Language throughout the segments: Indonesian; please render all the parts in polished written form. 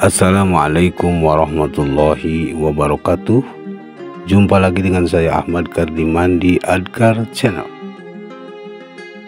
Assalamualaikum warahmatullahi wabarakatuh. Jumpa lagi dengan saya Ahmad Kardiman di Adkar Channel.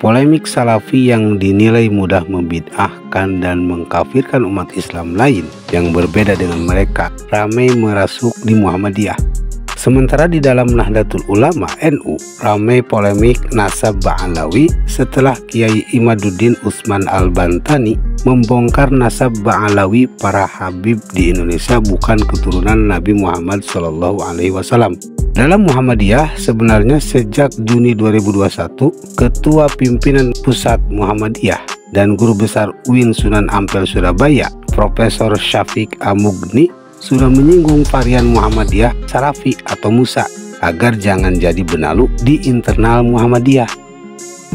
Polemik Salafi yang dinilai mudah membid'ahkan dan mengkafirkan umat Islam lain yang berbeda dengan mereka ramai merasuk di Muhammadiyah. Sementara di dalam Nahdlatul Ulama NU ramai polemik nasab Ba'alawi setelah Kiai Imaduddin Utsman Al-Bantani membongkar nasab Ba'alawi para habib di Indonesia bukan keturunan Nabi Muhammad SAW. Dalam Muhammadiyah sebenarnya sejak Juni 2021, Ketua Pimpinan Pusat Muhammadiyah dan Guru Besar UIN Sunan Ampel Surabaya, Profesor Syafiq Amugni sudah menyinggung varian Muhammadiyah Salafi atau Musa agar jangan jadi benalu di internal Muhammadiyah.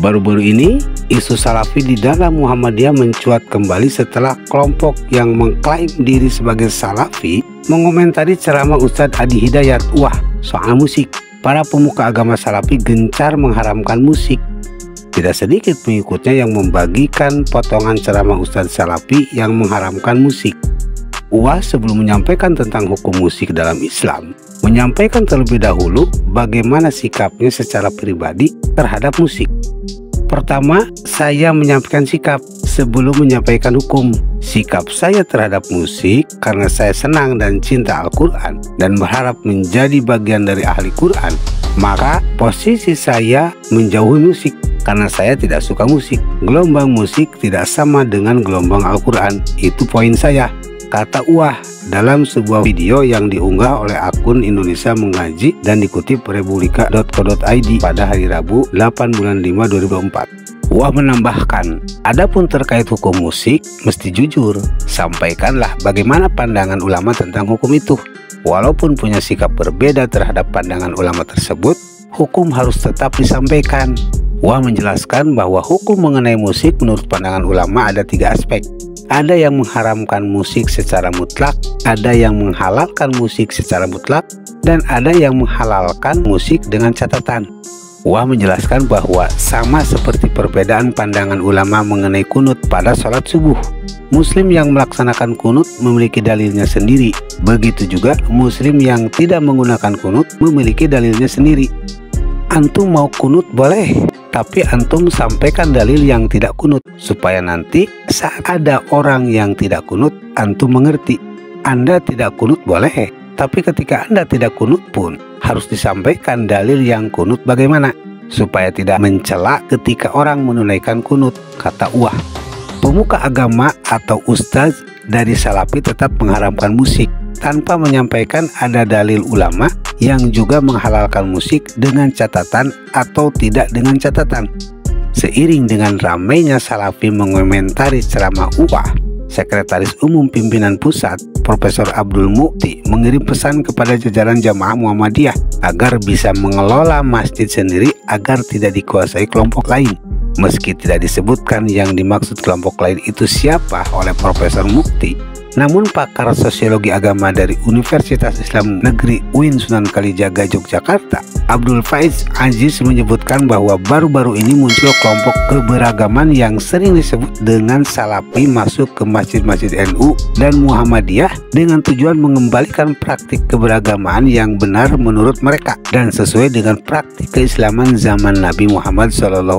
Baru-baru ini, isu Salafi di dalam Muhammadiyah mencuat kembali setelah kelompok yang mengklaim diri sebagai Salafi mengomentari ceramah Ustadz Adi Hidayat soal musik. Para pemuka agama Salafi gencar mengharamkan musik. Tidak sedikit pengikutnya yang membagikan potongan ceramah Ustadz Salafi yang mengharamkan musik. Sebelum menyampaikan tentang hukum musik dalam Islam, menyampaikan terlebih dahulu bagaimana sikapnya secara pribadi terhadap musik. Pertama, saya menyampaikan sikap sebelum menyampaikan hukum. Sikap saya terhadap musik karena saya senang dan cinta Al-Quran dan berharap menjadi bagian dari ahli Quran. Maka posisi saya menjauhi musik karena saya tidak suka musik. Gelombang musik tidak sama dengan gelombang Al-Quran. Itu poin saya, kata dalam sebuah video yang diunggah oleh akun Indonesia Mengaji dan dikutip republika.co.id pada hari Rabu 8 bulan 5 2024. Menambahkan, adapun terkait hukum musik mesti jujur, sampaikanlah bagaimana pandangan ulama tentang hukum itu. Walaupun punya sikap berbeda terhadap pandangan ulama tersebut, hukum harus tetap disampaikan. Menjelaskan bahwa hukum mengenai musik menurut pandangan ulama ada 3 aspek. Ada yang mengharamkan musik secara mutlak, ada yang menghalalkan musik secara mutlak, dan ada yang menghalalkan musik dengan catatan. Menjelaskan bahwa sama seperti perbedaan pandangan ulama mengenai kunut pada sholat subuh. Muslim yang melaksanakan kunut memiliki dalilnya sendiri. Begitu juga Muslim yang tidak menggunakan kunut memiliki dalilnya sendiri. Antum mau kunut boleh, tapi antum sampaikan dalil yang tidak kunut, supaya nanti saat ada orang yang tidak kunut, antum mengerti. Anda tidak kunut boleh, tapi ketika Anda tidak kunut pun harus disampaikan dalil yang kunut bagaimana, supaya tidak mencela ketika orang menunaikan kunut, kata Pemuka agama atau ustaz dari Salafi tetap mengharamkan musik tanpa menyampaikan ada dalil ulama yang juga menghalalkan musik dengan catatan atau tidak dengan catatan. Seiring dengan ramainya Salafi mengomentari ceramah Sekretaris Umum Pimpinan Pusat Profesor Abdul Mukti mengirim pesan kepada jajaran jamaah Muhammadiyah agar bisa mengelola masjid sendiri agar tidak dikuasai kelompok lain. Meski tidak disebutkan yang dimaksud kelompok lain itu siapa oleh Profesor Mukti, namun pakar sosiologi agama dari Universitas Islam Negeri UIN Sunan Kalijaga Yogyakarta, Abdul Faiz Aziz menyebutkan bahwa baru-baru ini muncul kelompok keberagaman yang sering disebut dengan Salafi masuk ke masjid-masjid NU dan Muhammadiyah dengan tujuan mengembalikan praktik keberagaman yang benar menurut mereka dan sesuai dengan praktik keislaman zaman Nabi Muhammad SAW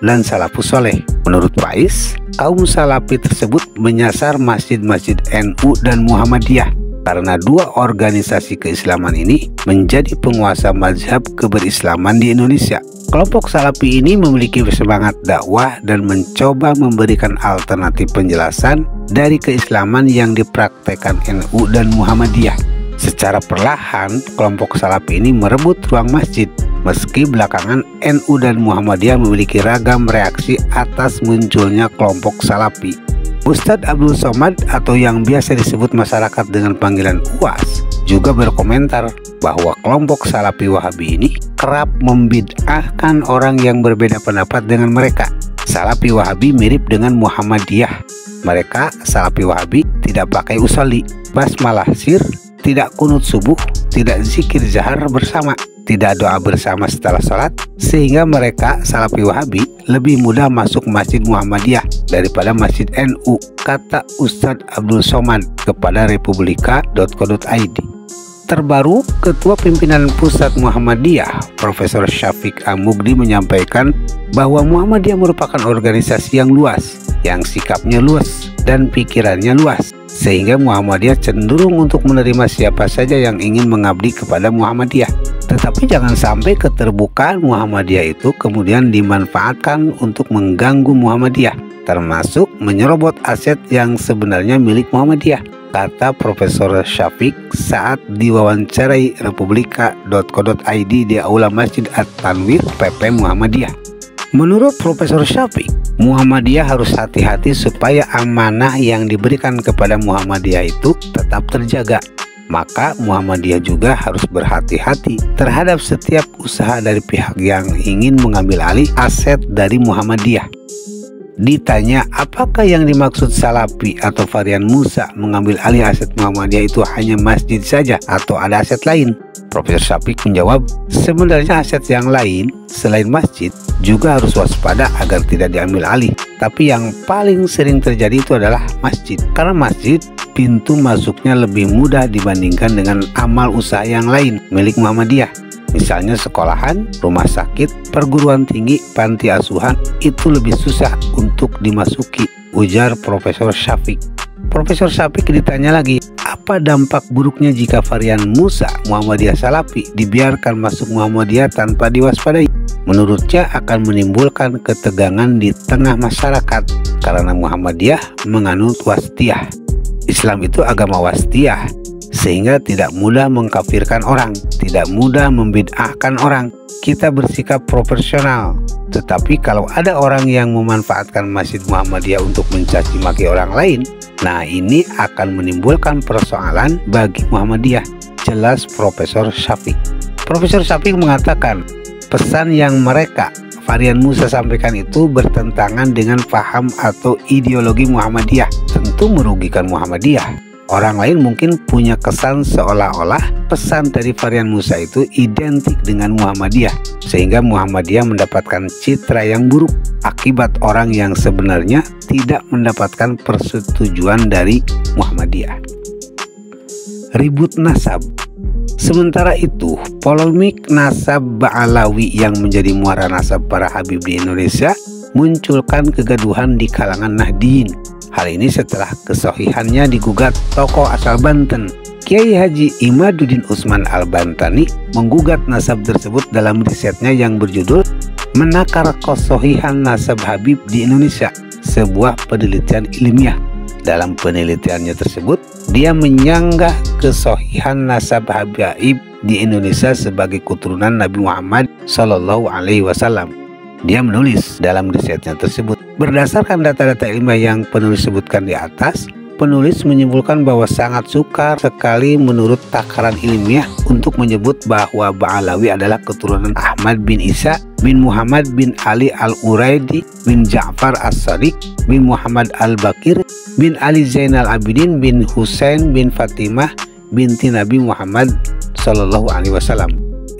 dan Salafus Soleh. Menurut Faiz, kaum Salafi tersebut menyasar masjid-masjid NU dan Muhammadiyah karena dua organisasi keislaman ini menjadi penguasa mazhab keberislaman di Indonesia. Kelompok Salafi ini memiliki semangat dakwah dan mencoba memberikan alternatif penjelasan dari keislaman yang dipraktekkan NU dan Muhammadiyah. Secara perlahan, kelompok Salafi ini merebut ruang masjid, meski belakangan NU dan Muhammadiyah memiliki ragam reaksi atas munculnya kelompok Salafi. Ustadz Abdul Somad atau yang biasa disebut masyarakat dengan panggilan UAS juga berkomentar bahwa kelompok Salafi Wahabi ini kerap membid'ahkan orang yang berbeda pendapat dengan mereka. Salafi Wahabi mirip dengan Muhammadiyah. Mereka Salafi Wahabi tidak pakai usolli, basmalah sir, tidak kunut subuh, tidak zikir jahar bersama, tidak doa bersama setelah sholat, sehingga mereka Salafi Wahabi lebih mudah masuk Masjid Muhammadiyah daripada Masjid NU, kata Ustadz Abdul Somad kepada Republika.co.id. Terbaru, Ketua Pimpinan Pusat Muhammadiyah, Profesor Syafiq Amugdi menyampaikan bahwa Muhammadiyah merupakan organisasi yang luas, yang sikapnya luas dan pikirannya luas, sehingga Muhammadiyah cenderung untuk menerima siapa saja yang ingin mengabdi kepada Muhammadiyah. Tetapi jangan sampai keterbukaan Muhammadiyah itu kemudian dimanfaatkan untuk mengganggu Muhammadiyah, termasuk menyerobot aset yang sebenarnya milik Muhammadiyah, kata Profesor Syafiq saat diwawancarai Republika.co.id di Aula Masjid At-Tanwir PP Muhammadiyah. Menurut Profesor Syafiq, Muhammadiyah harus hati-hati supaya amanah yang diberikan kepada Muhammadiyah itu tetap terjaga. Maka Muhammadiyah juga harus berhati-hati terhadap setiap usaha dari pihak yang ingin mengambil alih aset dari Muhammadiyah. Ditanya apakah yang dimaksud Salafi atau varian Musa mengambil alih aset Muhammadiyah itu hanya masjid saja atau ada aset lain, Profesor Syafiq menjawab, sebenarnya aset yang lain selain masjid juga harus waspada agar tidak diambil alih. Tapi yang paling sering terjadi itu adalah masjid, karena masjid pintu masuknya lebih mudah dibandingkan dengan amal usaha yang lain milik Muhammadiyah. Misalnya sekolahan, rumah sakit, perguruan tinggi, panti asuhan itu lebih susah untuk dimasuki, ujar Profesor Syafiq. Profesor Syafiq ditanya lagi, apa dampak buruknya jika varian Musa Muhammadiyah Salafi dibiarkan masuk Muhammadiyah tanpa diwaspadai? Menurutnya akan menimbulkan ketegangan di tengah masyarakat karena Muhammadiyah menganut wastiyah. Islam itu agama wastiyah, sehingga tidak mudah mengkafirkan orang, tidak mudah membid'ahkan orang. Kita bersikap proporsional. Tetapi kalau ada orang yang memanfaatkan Masjid Muhammadiyah untuk mencaci maki orang lain, nah ini akan menimbulkan persoalan bagi Muhammadiyah, jelas Profesor Syafiq. Profesor Syafiq mengatakan, pesan yang mereka varian Musa sampaikan itu bertentangan dengan paham atau ideologi Muhammadiyah, tentu merugikan Muhammadiyah. Orang lain mungkin punya kesan seolah-olah pesan dari varian Musa itu identik dengan Muhammadiyah, sehingga Muhammadiyah mendapatkan citra yang buruk akibat orang yang sebenarnya tidak mendapatkan persetujuan dari Muhammadiyah. Ribut nasab. Sementara itu, polemik nasab Ba'alawi yang menjadi muara nasab para Habib di Indonesia munculkan kegaduhan di kalangan Nahdiyin. Hal ini setelah kesohihannya digugat tokoh asal Banten, Kiai Haji Imaduddin Utsman Al-Bantani, menggugat nasab tersebut dalam risetnya yang berjudul Menakar Kesohihan Nasab Habib di Indonesia, sebuah penelitian ilmiah. Dalam penelitiannya tersebut, dia menyanggah kesohihan nasab Habib di Indonesia sebagai keturunan Nabi Muhammad SAW. Dia menulis dalam risetnya tersebut, berdasarkan data-data ilmiah yang penulis sebutkan di atas, penulis menyimpulkan bahwa sangat sukar sekali menurut takaran ilmiah untuk menyebut bahwa Ba'alawi adalah keturunan Ahmad bin Isa bin Muhammad bin Ali Al-Uraidi bin Ja'far As-Sadiq bin Muhammad Al-Bakir bin Ali Zainal Abidin bin Husain bin Fatimah binti Nabi Muhammad SAW.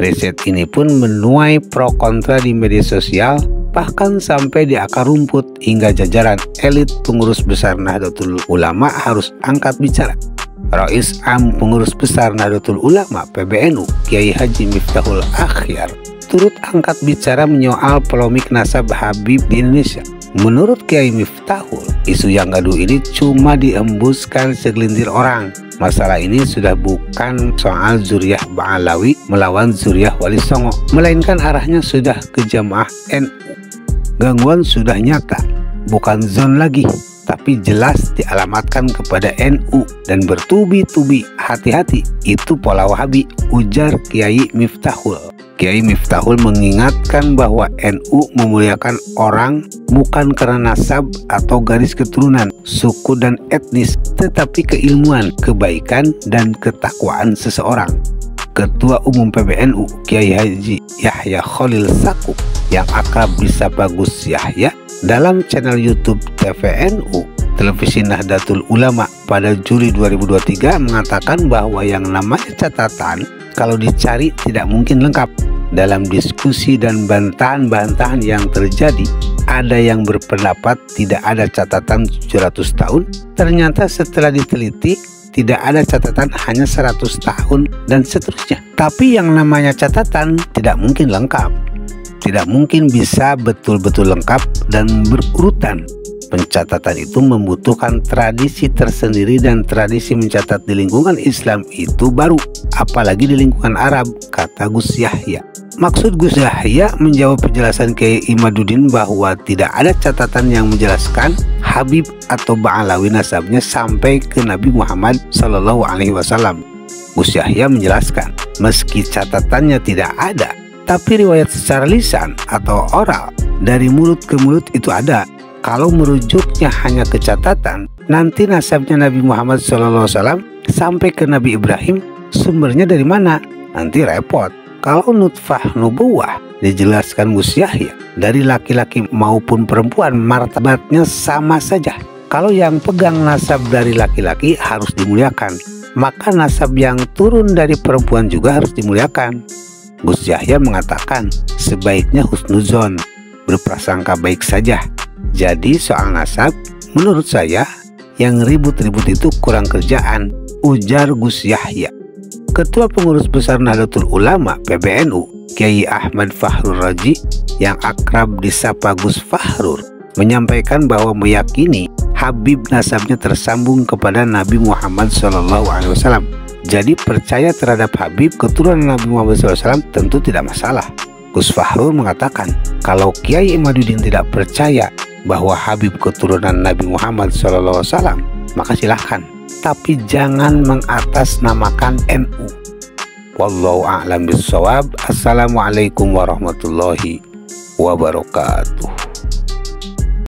Riset ini pun menuai pro kontra di media sosial, bahkan sampai di akar rumput, hingga jajaran elit pengurus besar Nahdlatul Ulama harus angkat bicara. Rais Am Pengurus Besar Nahdlatul Ulama PBNU, Kiai Haji Miftahul Akhyar, turut angkat bicara menyoal polemik nasab Habib di Indonesia. Menurut Kiai Miftahul, isu yang gaduh ini cuma diembuskan segelintir orang. Masalah ini sudah bukan soal Zuriyah Ba'alawi melawan Zuriyah Wali Songo, melainkan arahnya sudah ke jamaah NU. Gangguan sudah nyata, bukan zon lagi, tapi jelas dialamatkan kepada NU dan bertubi-tubi. Hati-hati, itu pola Wahabi, ujar Kiai Miftahul. Kiai Miftahul mengingatkan bahwa NU memuliakan orang bukan karena nasab atau garis keturunan, suku dan etnis, tetapi keilmuan, kebaikan, dan ketakwaan seseorang. Ketua Umum PBNU Kiai Haji Yahya Khalil Stakuf yang akrab disapa Gus Yahya dalam channel YouTube TVNU Televisi Nahdlatul Ulama pada Juli 2023 mengatakan bahwa yang namanya catatan kalau dicari tidak mungkin lengkap. Dalam diskusi dan bantahan-bantahan yang terjadi, ada yang berpendapat tidak ada catatan 700 tahun. Ternyata setelah diteliti, tidak ada catatan hanya 100 tahun dan seterusnya. Tapi yang namanya catatan tidak mungkin lengkap. Tidak mungkin bisa betul-betul lengkap dan berurutan. Pencatatan itu membutuhkan tradisi tersendiri, dan tradisi mencatat di lingkungan Islam itu baru, apalagi di lingkungan Arab, kata Gus Yahya. Maksud Gus Yahya menjawab penjelasan Kiai Imaduddin bahwa tidak ada catatan yang menjelaskan Habib atau Ba'alawi nasabnya sampai ke Nabi Muhammad SAW. Gus Yahya menjelaskan, meski catatannya tidak ada, tapi riwayat secara lisan atau oral dari mulut ke mulut itu ada. Kalau merujuknya hanya ke catatan, nanti nasabnya Nabi Muhammad SAW sampai ke Nabi Ibrahim, sumbernya dari mana? Nanti repot. Kalau nutfah nubuwah, dijelaskan Gus Yahya, dari laki-laki maupun perempuan martabatnya sama saja. Kalau yang pegang nasab dari laki-laki harus dimuliakan, maka nasab yang turun dari perempuan juga harus dimuliakan. Gus Yahya mengatakan sebaiknya husnuzon, berprasangka baik saja. Jadi soal nasab, menurut saya yang ribut-ribut itu kurang kerjaan, ujar Gus Yahya. Ketua Pengurus Besar Nahdlatul Ulama PBNU, Kiai Ahmad Fahrur Raji, yang akrab disapa Gus Fahrur, menyampaikan bahwa meyakini Habib nasabnya tersambung kepada Nabi Muhammad SAW. Jadi percaya terhadap Habib keturunan Nabi Muhammad SAW tentu tidak masalah. Gus Fahrur mengatakan, kalau Kiai Imaduddin tidak percaya bahwa Habib keturunan Nabi Muhammad SAW, maka silahkan, tapi jangan mengatasnamakan NU. Wallahu a'lam bishawab. Assalamualaikum warahmatullahi wabarakatuh.